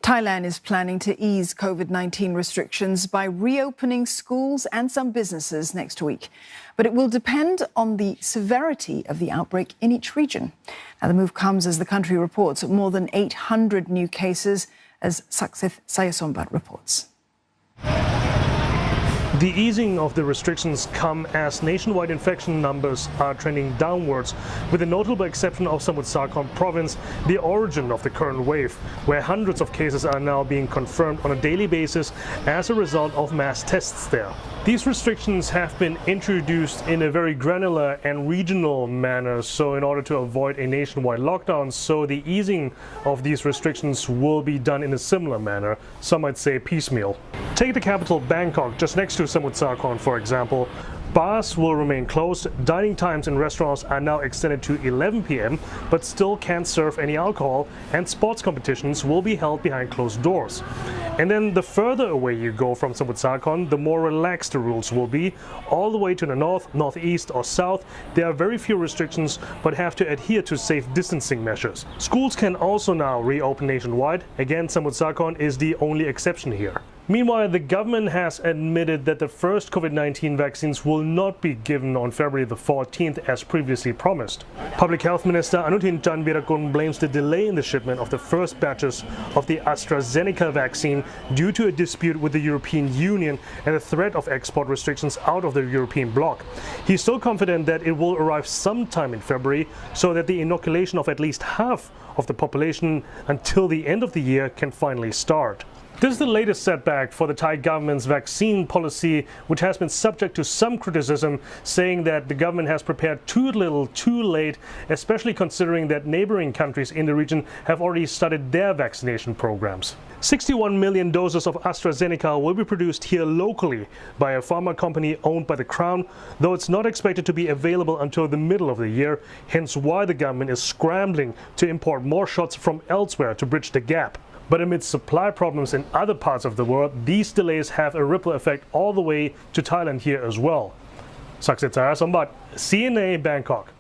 Thailand is planning to ease COVID-19 restrictions by reopening schools and some businesses next week. But it will depend on the severity of the outbreak in each region. Now, the move comes as the country reports more than 800 new cases, as Saksith Sayasombat reports. The easing of the restrictions come as nationwide infection numbers are trending downwards, with the notable exception of Samut Sakhon province, the origin of the current wave, where hundreds of cases are now being confirmed on a daily basis as a result of mass tests there. These restrictions have been introduced in a very granular and regional manner, so in order to avoid a nationwide lockdown, so the easing of these restrictions will be done in a similar manner, some might say piecemeal. Take the capital Bangkok, just next to Samut Sakhon, for example. Bars will remain closed, dining times in restaurants are now extended to 11 p.m, but still can't serve any alcohol, and sports competitions will be held behind closed doors. And then the further away you go from Samut Sakhon, the more relaxed the rules will be. All the way to the north, northeast or south, there are very few restrictions, but have to adhere to safe distancing measures. Schools can also now reopen nationwide. Again, Samut Sakhon is the only exception here. Meanwhile, the government has admitted that the first COVID-19 vaccines will not be given on February the 14th as previously promised. Public Health Minister Anutin Chanvirakul blames the delay in the shipment of the first batches of the AstraZeneca vaccine due to a dispute with the European Union and the threat of export restrictions out of the European bloc. He's still confident that it will arrive sometime in February so that the inoculation of at least half of the population until the end of the year can finally start. This is the latest setback for the Thai government's vaccine policy, which has been subject to some criticism, saying that the government has prepared too little, too late, especially considering that neighboring countries in the region have already started their vaccination programs. 61 million doses of AstraZeneca will be produced here locally by a pharma company owned by the Crown, though it's not expected to be available until the middle of the year, hence why the government is scrambling to import more shots from elsewhere to bridge the gap. But amidst supply problems in other parts of the world, these delays have a ripple effect all the way to Thailand here as well. Saksith Sayasombat, CNA Bangkok.